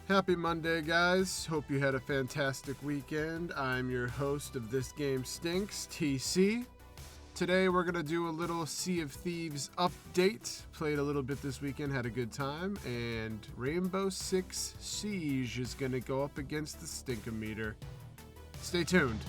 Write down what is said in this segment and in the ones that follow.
Happy Monday, guys. Hope you had a fantastic weekend. I'm your host of This Game Stinks, TC. Today we're going to do a little Sea of Thieves update. Played a little bit this weekend, had a good time, and Rainbow Six Siege is going to go up against the Stinkometer. Stay tuned.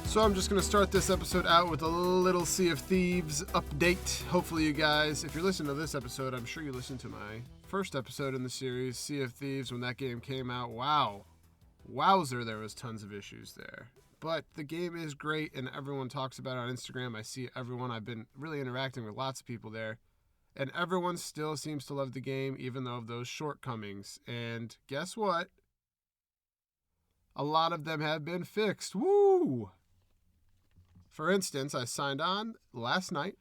So I'm just going to start this episode out with a little Sea of Thieves update. Hopefully you guys, if you're listening to this episode, I'm sure you listened to my first episode in the series, Sea of Thieves, when that game came out. Wow. Wowzer, there was tons of issues there. But the game is great, and everyone talks about it on Instagram. I see everyone. I've been really interacting with lots of people there. And everyone still seems to love the game, even though of those shortcomings. And guess what? A lot of them have been fixed. Woo! For instance, I signed on last night.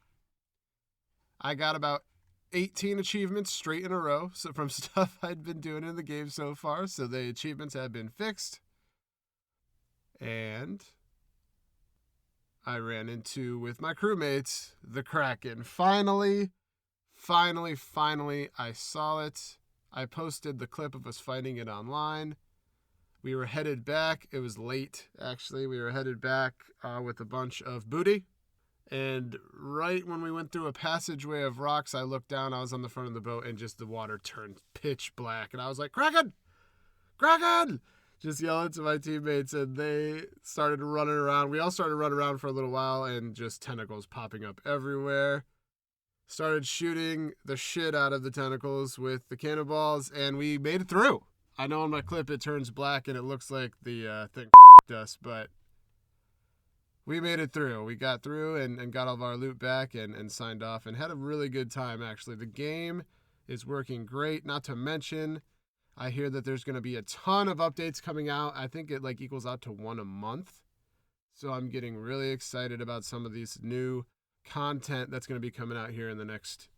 I got about 18 achievements straight in a row from stuff I'd been doing in the game so far. So the achievements have been fixed. And I ran into, with my crewmates, the Kraken. Finally, I saw it. I posted the clip of us fighting it online. We were headed back. It was late, actually. We were headed back with a bunch of booty. And right when we went through a passageway of rocks, I looked down. I was on the front of the boat, and just the water turned pitch black. And I was like, Kraken! Kraken! Just yelling to my teammates, and they started running around. We all started running around for a little while, and just tentacles popping up everywhere. Started shooting the shit out of the tentacles with the cannonballs, and we made it through. I know in my clip it turns black and it looks like the thing us, but we made it through. We got through and got all of our loot back and signed off and had a really good time, actually. The game is working great, not to mention I hear that there's going to be a ton of updates coming out. I think it equals out to one a month. So I'm getting really excited about some of these new content that's going to be coming out here in the next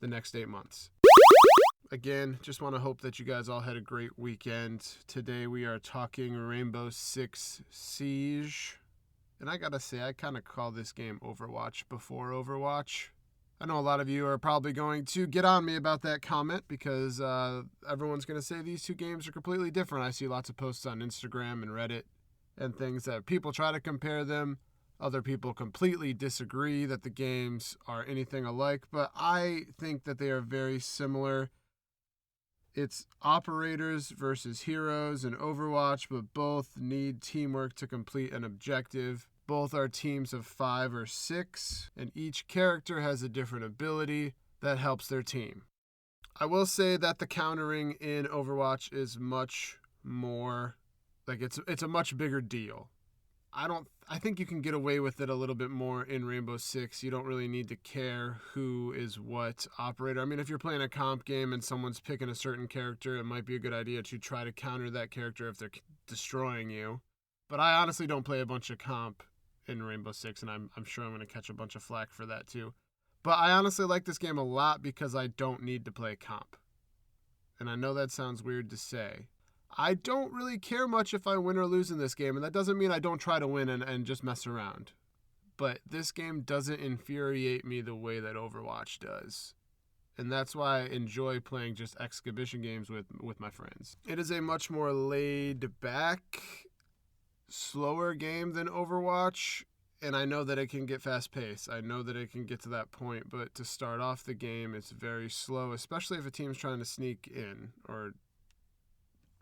8 months. Again, just want to hope that you guys all had a great weekend. Today we are talking Rainbow Six Siege. And I gotta say, I kind of call this game Overwatch before Overwatch. I know a lot of you are probably going to get on me about that comment because everyone's going to say these two games are completely different. I see lots of posts on Instagram and Reddit and things that people try to compare them. Other people completely disagree that the games are anything alike, but I think that they are very similar. It's operators versus heroes in Overwatch, but both need teamwork to complete an objective. Both are teams of 5 or 6, and each character has a different ability that helps their team. I will say that the countering in Overwatch is much more, it's a much bigger deal. I think you can get away with it a little bit more in Rainbow Six. You don't really need to care who is what operator. I mean, if you're playing a comp game and someone's picking a certain character, it might be a good idea to try to counter that character if they're destroying you. But I honestly don't play a bunch of comp in Rainbow Six, and I'm sure I'm going to catch a bunch of flack for that too. But I honestly like this game a lot because I don't need to play comp. And I know that sounds weird to say. I don't really care much if I win or lose in this game, and that doesn't mean I don't try to win and just mess around. But this game doesn't infuriate me the way that Overwatch does. And that's why I enjoy playing just exhibition games with my friends. It is a much more laid back, slower game than Overwatch, and I know that it can get fast paced. I know that it can get to that point, but to start off the game, it's very slow, especially if a team's trying to sneak in or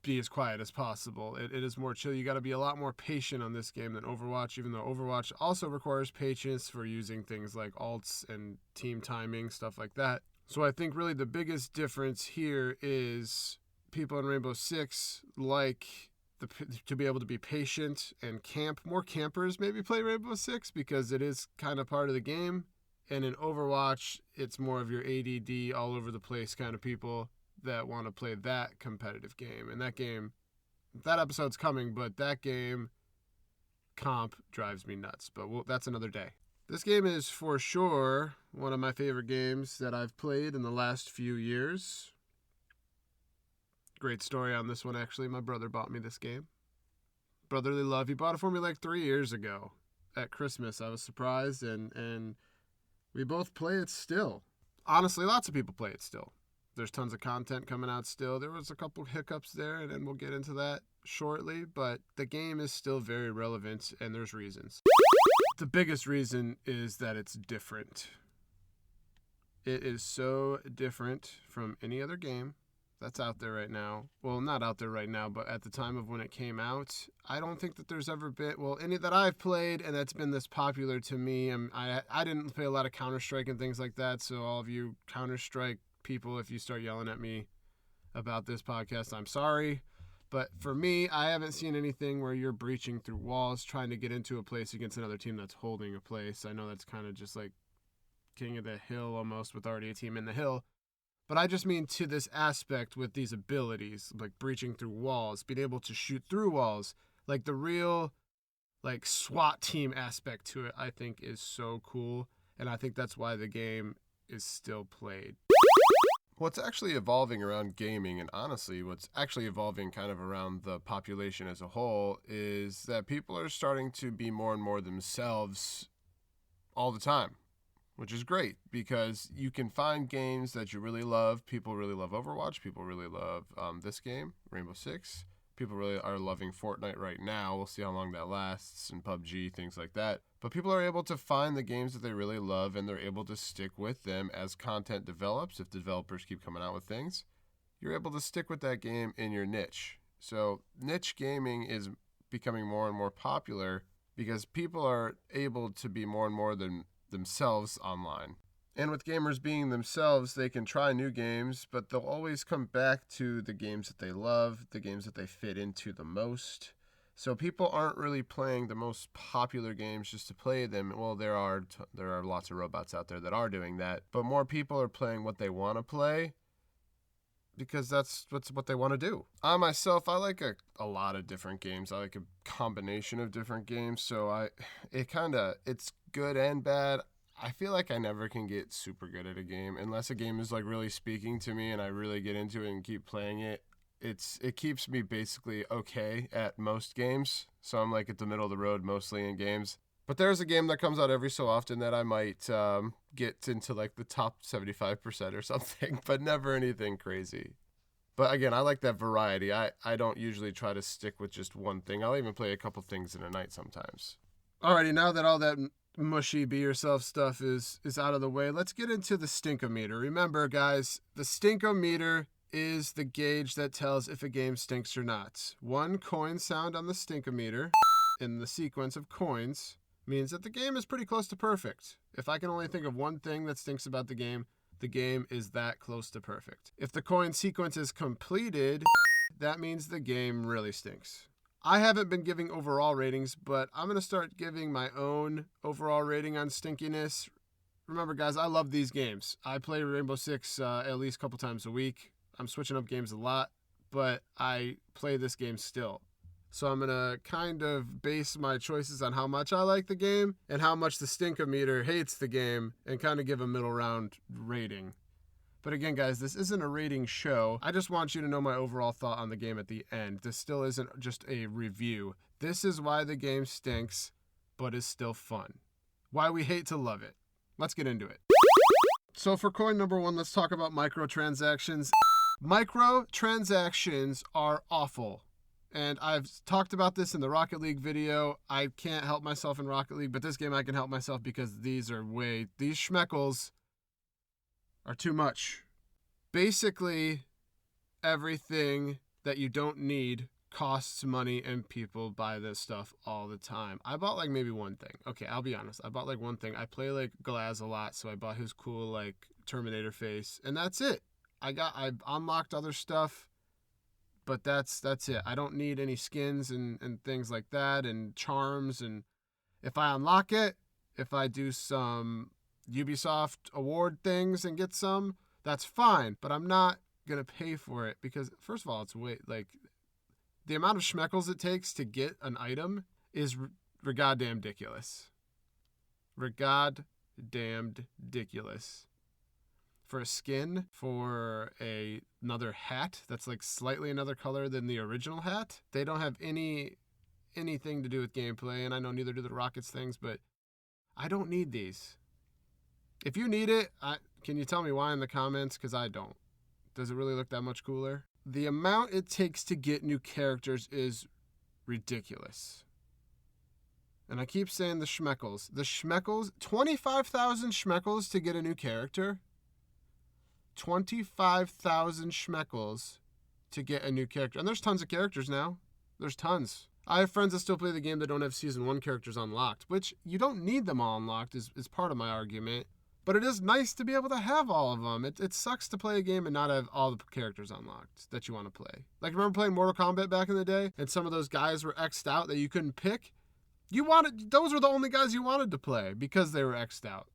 be as quiet as possible. It is more chill. You got to be a lot more patient on this game than Overwatch, even though Overwatch also requires patience for using things like alts and team timing, stuff like that. So I think really the biggest difference here is people in Rainbow Six like to be able to be patient and camp. More campers maybe play Rainbow Six because it is kind of part of the game. And in Overwatch, it's more of your ADD, all over the place kind of people that want to play that competitive game. And that episode's coming, but that game comp drives me nuts. But that's another day. This game is for sure one of my favorite games that I've played in the last few years. Great story on this one, actually. My brother bought me this game. Brotherly love. He bought it for me like 3 years ago at Christmas. I was surprised, and we both play it still. Honestly, lots of people play it still. There's tons of content coming out still. There was a couple hiccups there, and we'll get into that shortly, but the game is still very relevant, and there's reasons. The biggest reason is that it's different. It is so different from any other game that's out there right now. Well, not out there right now, but at the time of when it came out, I don't think that there's ever been, well, any that I've played and that's been this popular to me. I didn't play a lot of Counter-Strike and things like that, so all of you Counter-Strike people, if you start yelling at me about this podcast, I'm sorry. But for me, I haven't seen anything where you're breaching through walls trying to get into a place against another team that's holding a place. I know that's kind of just like King of the Hill almost, with already a team in the hill. But I just mean to this aspect with these abilities, like breaching through walls, being able to shoot through walls, like the real like SWAT team aspect to it, I think is so cool. And I think that's why the game is still played. What's actually evolving around gaming, and honestly what's actually evolving kind of around the population as a whole, is that people are starting to be more and more themselves all the time, which is great because you can find games that you really love. People really love Overwatch. People really love this game, Rainbow Six. People really are loving Fortnite right now. We'll see how long that lasts, and PUBG, things like that. But people are able to find the games that they really love, and they're able to stick with them as content develops. If developers keep coming out with things, you're able to stick with that game in your niche. So niche gaming is becoming more and more popular because people are able to be more and more themselves online. And with gamers being themselves, they can try new games, but they'll always come back to the games that they love, the games that they fit into the most. So people aren't really playing the most popular games just to play them. Well, there are lots of robots out there that are doing that, but more people are playing what they want to play because that's what they want to do. I myself, I like a lot of different games. I like a combination of different games, so it's good and bad. I feel like I never can get super good at a game unless a game is like really speaking to me and I really get into it and keep playing it. It keeps me basically okay at most games. So I'm like at the middle of the road mostly in games. But there's a game that comes out every so often that I might get into like the top 75% or something, but never anything crazy. But again, I like that variety. I don't usually try to stick with just one thing. I'll even play a couple things in a night sometimes. Alrighty, now that all that mushy be yourself stuff is out of the way, let's get into the stinkometer. Remember, guys, the stinkometer is the gauge that tells if a game stinks or not. One coin sound on the stinkometer in the sequence of coins means that the game is pretty close to perfect. If I can only think of one thing that stinks about the game is that close to perfect. If the coin sequence is completed, that means the game really stinks. I haven't been giving overall ratings, but I'm going to start giving my own overall rating on stinkiness. Remember, guys, I love these games. I play Rainbow Six at least a couple times a week. I'm switching up games a lot, but I play this game still. So I'm going to kind of base my choices on how much I like the game and how much the stinkometer hates the game and kind of give a middle round rating. But again, guys, this isn't a rating show. I just want you to know my overall thought on the game at the end. This still isn't just a review. This is why the game stinks, but is still fun. Why we hate to love it. Let's get into it. So for coin number one, let's talk about microtransactions. Microtransactions are awful. And I've talked about this in the Rocket League video. I can't help myself in Rocket League, but this game I can help myself because these schmeckles are too much. Basically, everything that you don't need costs money, and people buy this stuff all the time. I bought like maybe one thing. Okay, I'll be honest. I bought like one thing. I play like Glaz a lot, so I bought his cool like Terminator face, and that's it. I've unlocked other stuff, but that's it. I don't need any skins and things like that and charms, and if I unlock it, if I do some Ubisoft award things and get some, that's fine, but I'm not gonna pay for it because first of all, it's the amount of schmeckles it takes to get an item is goddamn ridiculous. Ridiculous. for a skin for another hat that's like slightly another color than the original hat. They don't have anything to do with gameplay, and I know neither do the Rockets things, but I don't need these. If you need it, can you tell me why in the comments? Because I don't. Does it really look that much cooler? The amount it takes to get new characters is ridiculous. And I keep saying the schmeckles. The schmeckles, 25,000 schmeckles to get a new character. 25,000 schmeckles to get a new character. And there's tons of characters now. There's tons. I have friends that still play the game that don't have Season 1 characters unlocked, which you don't need them all unlocked is part of my argument. But it is nice to be able to have all of them. It sucks to play a game and not have all the characters unlocked that you want to play. Like, remember playing Mortal Kombat back in the day? And some of those guys were X'd out that you couldn't pick? Those were the only guys you wanted to play because they were X'd out.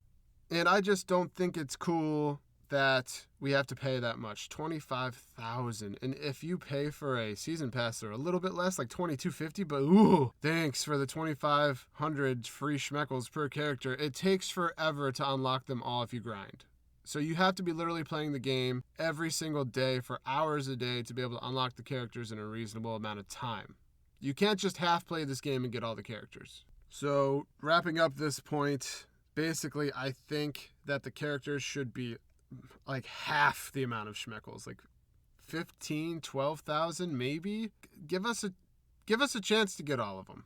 And I just don't think it's cool that we have to pay that much, $25,000. And if you pay for a season pass, they're a little bit less, like $22.50. But ooh, thanks for the 2,500 free schmeckles per character. It takes forever to unlock them all if you grind. So you have to be literally playing the game every single day for hours a day to be able to unlock the characters in a reasonable amount of time. You can't just half play this game and get all the characters. So wrapping up this point, basically I think that the characters should be like half the amount of schmeckles, like 15, 12,000 maybe. Give us a chance to get all of them.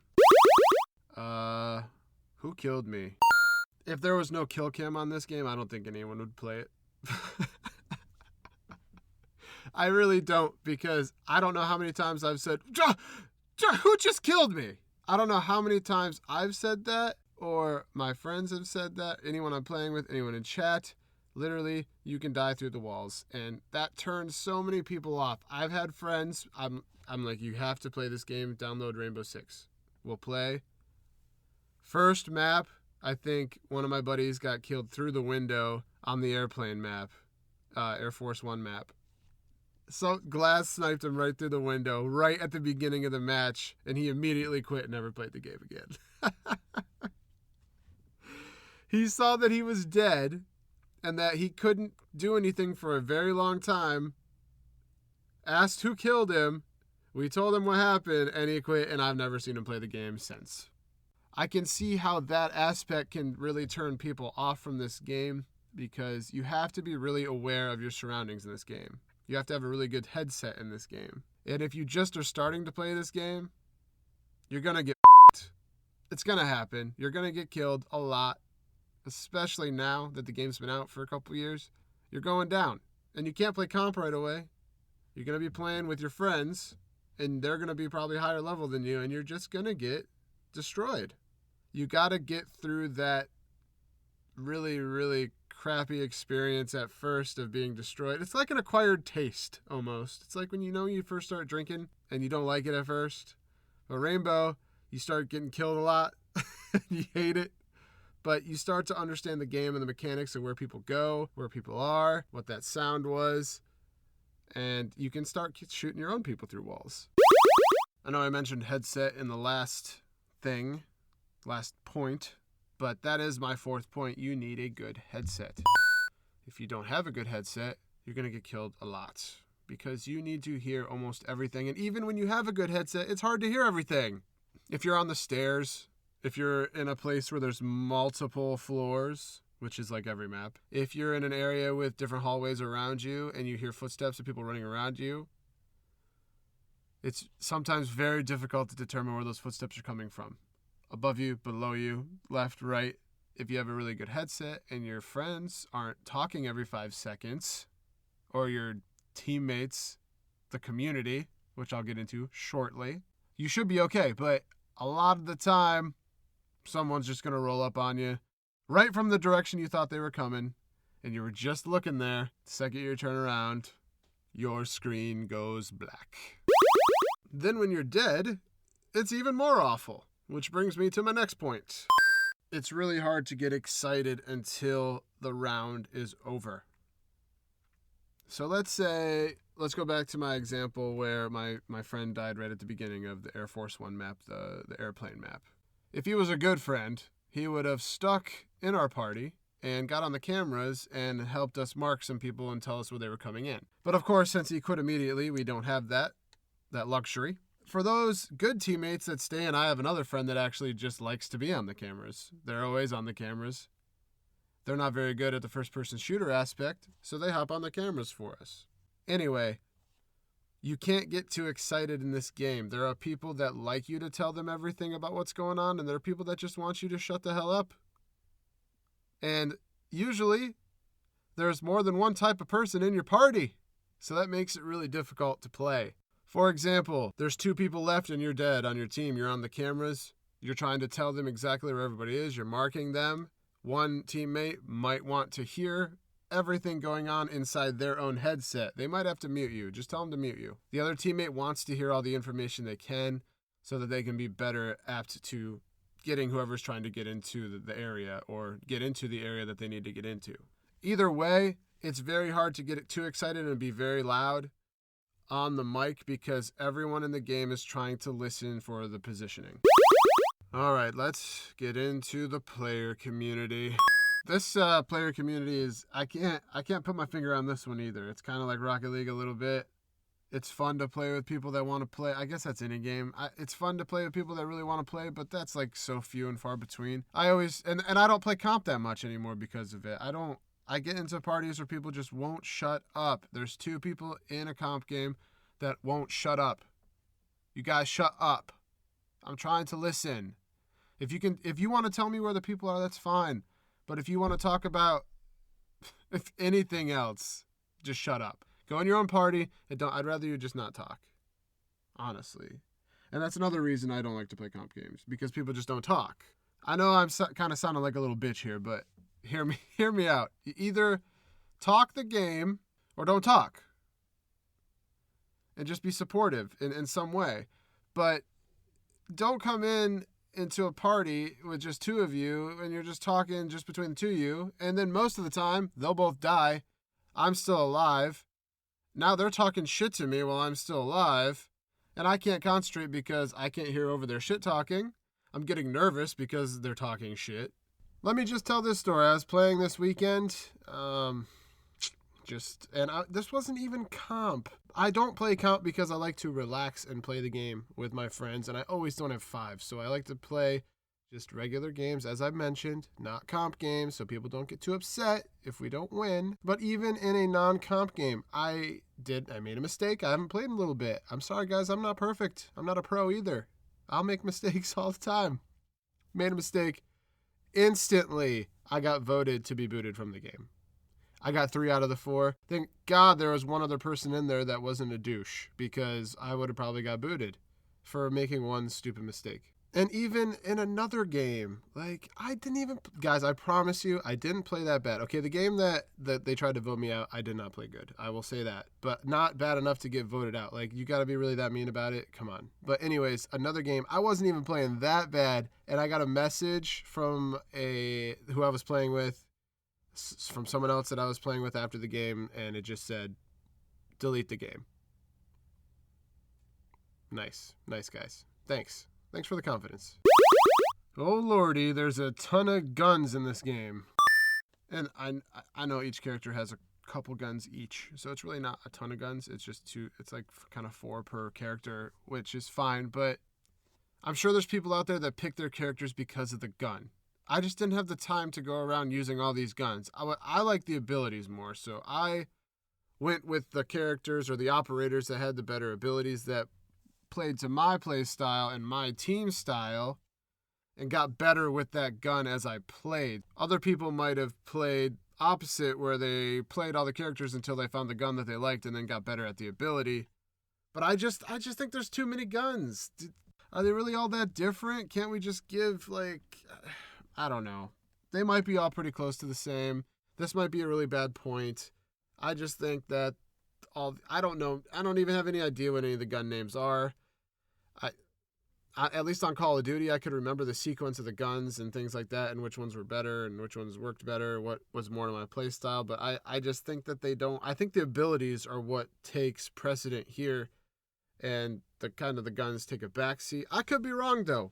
Who killed me? If there was no kill cam on this game, I don't think anyone would play it. I really don't, because I don't know how many times I've said, who just killed me? I don't know how many times I've said that, or my friends have said that, anyone I'm playing with, anyone in chat. Literally, you can die through the walls, and that turns so many people off. I've had friends, I'm like, you have to play this game, download Rainbow Six. We'll play. First map, I think one of my buddies got killed through the window on the airplane map, Air Force One map. So Glass sniped him right through the window, right at the beginning of the match, and he immediately quit and never played the game again. He saw that he was dead, and that he couldn't do anything for a very long time, asked who killed him, we told him what happened, and he quit, and I've never seen him play the game since. I can see how that aspect can really turn people off from this game, because you have to be really aware of your surroundings in this game. You have to have a really good headset in this game. And if you just are starting to play this game, you're going to get f***ed. It's going to happen. You're going to get killed a lot. Especially now that the game's been out for a couple years, you're going down. And you can't play comp right away. You're going to be playing with your friends, and they're going to be probably higher level than you, and you're just going to get destroyed. You got to get through that really, really crappy experience at first of being destroyed. It's like an acquired taste, almost. It's like when you first start drinking, and you don't like it at first. But Rainbow, you start getting killed a lot. You hate it. But you start to understand the game and the mechanics of where people go, where people are, what that sound was, and you can start shooting your own people through walls. I know I mentioned headset in the last point, but that is my fourth point. You need a good headset. If you don't have a good headset, you're going to get killed a lot, because you need to hear almost everything. And even when you have a good headset, it's hard to hear everything. If you're on the stairs, if you're in a place where there's multiple floors, which is like every map, if you're in an area with different hallways around you and you hear footsteps of people running around you, it's sometimes very difficult to determine where those footsteps are coming from. Above you, below you, left, right. If you have a really good headset and your friends aren't talking every 5 seconds, or your teammates, the community, which I'll get into shortly, you should be okay. But a lot of the time, someone's just going to roll up on you right from the direction you thought they were coming, and you were just looking there. The second you turn around, your screen goes black. Then when you're dead, it's even more awful, which brings me to my next point. It's really hard to get excited until the round is over. So let's go back to my example where my friend died right at the beginning of the Air Force One map, the airplane map. If he was a good friend, he would have stuck in our party and got on the cameras and helped us mark some people and tell us where they were coming in. But of course, since he quit immediately, we don't have that luxury. For those good teammates that stay, and I have another friend that actually just likes to be on the cameras. They're always on the cameras. They're not very good at the first-person shooter aspect, so they hop on the cameras for us. Anyway, you can't get too excited in this game. There are people that like you to tell them everything about what's going on, and there are people that just want you to shut the hell up. And usually, there's more than one type of person in your party, so that makes it really difficult to play. For example, there's 2 people left and you're dead on your team. You're on the cameras. You're trying to tell them exactly where everybody is. You're marking them. One teammate might want to hear everything going on inside their own headset. They might have to mute you. Just tell them to mute you. The other teammate wants to hear all the information they can so that they can be better apt to getting whoever's trying to get into the area or get into the area that they need to get into. Either way, it's very hard to get too excited and be very loud on the mic because everyone in the game is trying to listen for the positioning. All right, let's get into the player community. This player community is, I can't put my finger on this one either. It's kind of like Rocket League a little bit. It's fun to play with people that want to play. I guess that's any game. It's fun to play with people that really want to play, but that's like so few and far between. I always, and I don't play comp that much anymore because of it. I get into parties where people just won't shut up. There's 2 people in a comp game that won't shut up. You guys shut up. I'm trying to listen. If you want to tell me where the people are, that's fine. But if you want to talk about if anything else, just shut up. Go in your own party and I'd rather you just not talk. Honestly. And that's another reason I don't like to play comp games, because people just don't talk. I know I'm kind of sounding like a little bitch here, but hear me out. You either talk the game or don't talk. And just be supportive in some way. But don't come into a party with just 2 of you and you're just talking just between the 2 of you. And then most of the time, they'll both die. I'm still alive. Now they're talking shit to me while I'm still alive. And I can't concentrate because I can't hear over their shit talking. I'm getting nervous because they're talking shit. Let me just tell this story. I was playing this weekend. This wasn't even comp. I don't play comp because I like to relax and play the game with my friends, and I always don't have 5, so I like to play just regular games, as I've mentioned, not comp games, so people don't get too upset if we don't win. But even in a non-comp game, I made a mistake. I haven't played in a little bit. I'm sorry, guys. I'm not perfect. I'm not a pro either. I'll make mistakes all the time. Made a mistake. Instantly, I got voted to be booted from the game. I got 3 out of the 4. Thank God there was one other person in there that wasn't a douche, because I would have probably got booted for making one stupid mistake. And even in another game, guys, I promise you, I didn't play that bad. Okay, the game that they tried to vote me out, I did not play good. I will say that. But not bad enough to get voted out. Like, you got to be really that mean about it? Come on. But anyways, another game, I wasn't even playing that bad, and I got a message from who I was playing with, from someone else that I was playing with after the game, and it just said, delete the game. Nice, guys. Thanks for the confidence. Oh lordy, there's a ton of guns in this game. And I know each character has a couple guns each, so it's really not a ton of guns. It's just 2, it's like kind of 4 per character, which is fine, but I'm sure there's people out there that pick their characters because of the gun. I just didn't have the time to go around using all these guns. I like the abilities more, so I went with the characters or the operators that had the better abilities, that played to my play style and my team style, and got better with that gun as I played. Other people might have played opposite, where they played all the characters until they found the gun that they liked and then got better at the ability. But I just think there's too many guns. Are they really all that different? Can't we just give, I don't know. They might be all pretty close to the same. This might be a really bad point. I just think that I don't know. I don't even have any idea what any of the gun names are. At least on Call of Duty, I could remember the sequence of the guns and things like that, and which ones were better and which ones worked better, what was more to my play style. But I just think that they don't. I think the abilities are what takes precedent here, and the guns take a backseat. I could be wrong though.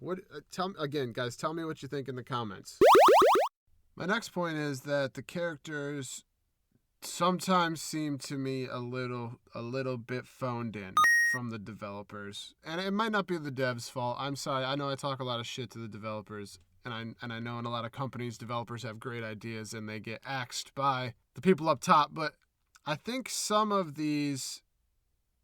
Guys, tell me what you think in the comments. My next point is that the characters sometimes seem to me a little bit phoned in from the developers. And it might not be the devs' fault. I'm sorry. I know I talk a lot of shit to the developers. And I know in a lot of companies, developers have great ideas and they get axed by the people up top. But I think some of these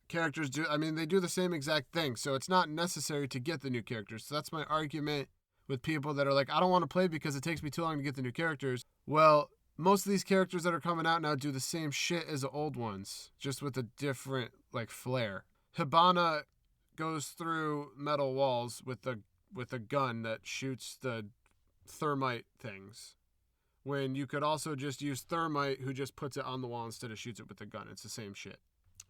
characters do, I mean, they do the same exact thing. So it's not necessary to get the new characters. So that's my argument with people that are like, I don't want to play because it takes me too long to get the new characters. Well, most of these characters that are coming out now do the same shit as the old ones, just with a different, like, flair. Hibana goes through metal walls with a gun that shoots the thermite things, when you could also just use thermite who just puts it on the wall instead of shoots it with a gun. It's the same shit.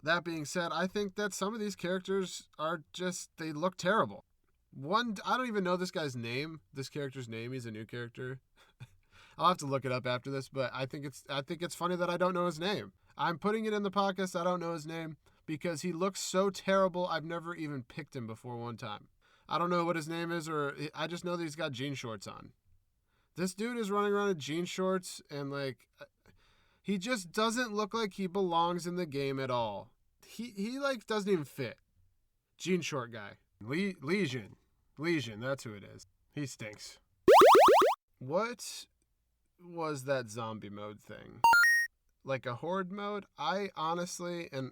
That being said, I think that some of these characters are just, they look terrible. One, I don't even know this guy's name, this character's name. He's a new character. I'll have to look it up after this, but I think it's funny that I don't know his name. I'm putting it in the podcast. I don't know his name because he looks so terrible. I've never even picked him before one time. I don't know what his name is, or I just know that he's got jean shorts on. This dude is running around in jean shorts and like, he just doesn't look like he belongs in the game at all. He like doesn't even fit. Jean short guy. Legion, that's who it is. He stinks. What was that zombie mode thing? Like a horde mode? I honestly, and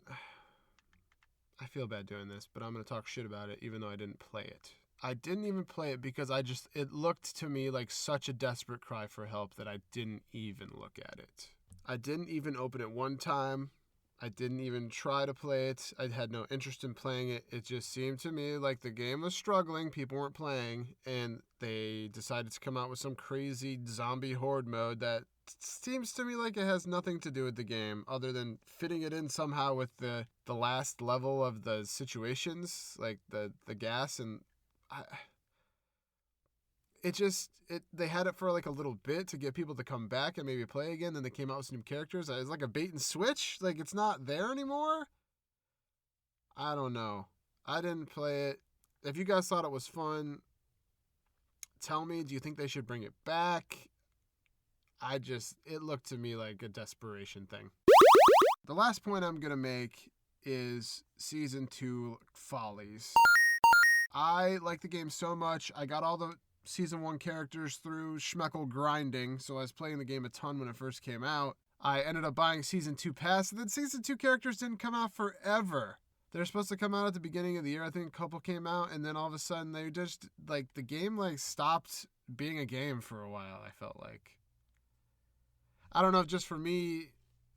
I feel bad doing this, but I'm going to talk shit about it even though I didn't play it. I didn't even play it because it looked to me like such a desperate cry for help that I didn't even look at it. I didn't even open it one time. I didn't even try to play it. I had no interest in playing it. It just seemed to me like the game was struggling. People weren't playing, and they decided to come out with some crazy zombie horde mode that seems to me like it has nothing to do with the game other than fitting it in somehow with the last level of the situations, like the gas. And they had it for like a little bit to get people to come back and maybe play again. Then they came out with some new characters. It's like a bait and switch. Like it's not there anymore. I don't know. I didn't play it. If you guys thought it was fun, tell me, do you think they should bring it back? It looked to me like a desperation thing. The last point I'm going to make is Season 2 follies. I like the game so much. I got all the Season 1 characters through Schmeckle grinding, so I was playing the game a ton when it first came out. I ended up buying Season 2 Pass, and then Season 2 characters didn't come out forever. They're supposed to come out at the beginning of the year. I think a couple came out, and then all of a sudden they just, like, the game, like, stopped being a game for a while, I felt like. I don't know if just for me,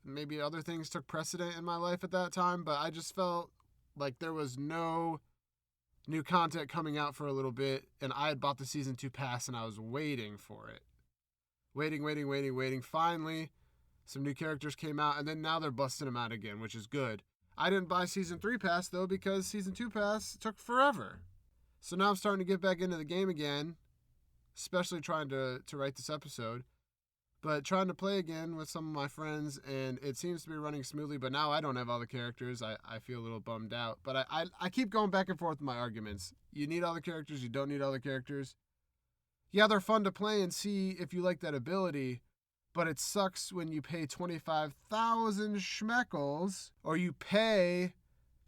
maybe other things took precedent in my life at that time, but I just felt like there was no new content coming out for a little bit, and I had bought the Season 2 Pass, and I was waiting for it. Waiting. Finally, some new characters came out, and then now they're busting them out again, which is good. I didn't buy Season 3 Pass, though, because Season 2 Pass took forever. So now I'm starting to get back into the game again, especially trying to write this episode. But trying to play again with some of my friends, and it seems to be running smoothly, but now I don't have all the characters. I feel a little bummed out. But I keep going back and forth with my arguments. You need all the characters, you don't need all the characters. Yeah, they're fun to play and see if you like that ability, but it sucks when you pay 25,000 schmeckles, or you pay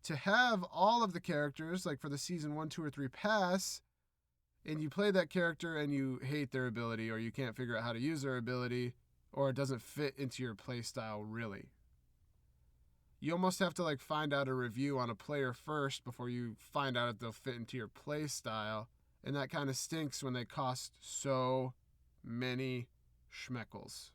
to have all of the characters, like for the Season 1, 2, or 3 Pass, and you play that character and you hate their ability, or you can't figure out how to use their ability, or it doesn't fit into your playstyle really. You almost have to like find out a review on a player first before you find out if they'll fit into your playstyle, and that kind of stinks when they cost so many schmeckles.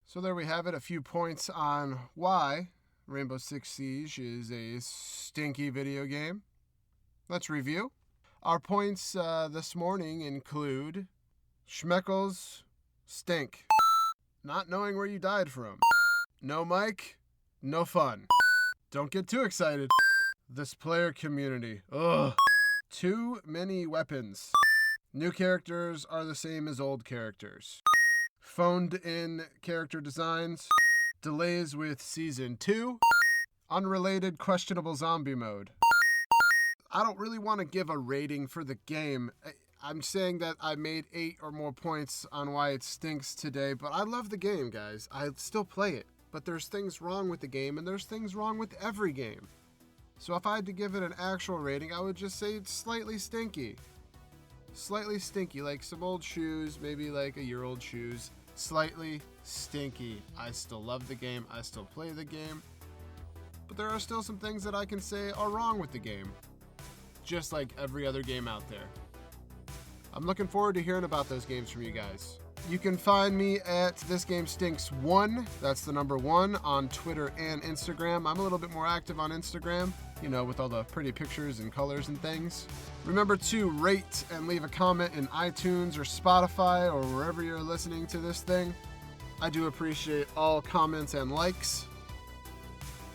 So there we have it, a few points on why Rainbow Six Siege is a stinky video game. Let's review. Our points this morning include schmeckles stink. Not knowing where you died from. No mic, no fun. Don't get too excited. This player community. Ugh. Too many weapons. New characters are the same as old characters. Phoned in character designs. Delays with Season 2. Unrelated questionable zombie mode. I don't really want to give a rating for the game. I'm saying that I made 8 or more points on why it stinks today, but I love the game, guys. I still play it. But there's things wrong with the game, and there's things wrong with every game. So if I had to give it an actual rating, I would just say it's slightly stinky. Slightly stinky, like some old shoes, maybe like a year-old shoes. Slightly stinky. I still love the game. I still play the game. But there are still some things that I can say are wrong with the game. Just like every other game out there. I'm looking forward to hearing about those games from you guys. You can find me at ThisGameStinks1, that's the number 1, on Twitter and Instagram. I'm a little bit more active on Instagram, you know, with all the pretty pictures and colors and things. Remember to rate and leave a comment in iTunes or Spotify or wherever you're listening to this thing. I do appreciate all comments and likes.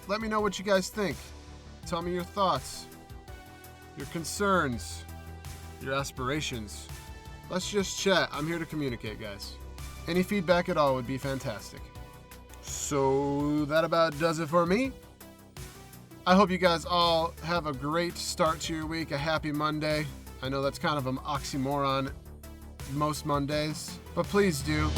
Let me know what you guys think. Tell me your thoughts, your concerns, your aspirations. Let's just chat. I'm here to communicate, guys. Any feedback at all would be fantastic. So that about does it for me. I hope you guys all have a great start to your week, a happy Monday. I know that's kind of an oxymoron most Mondays, but please do.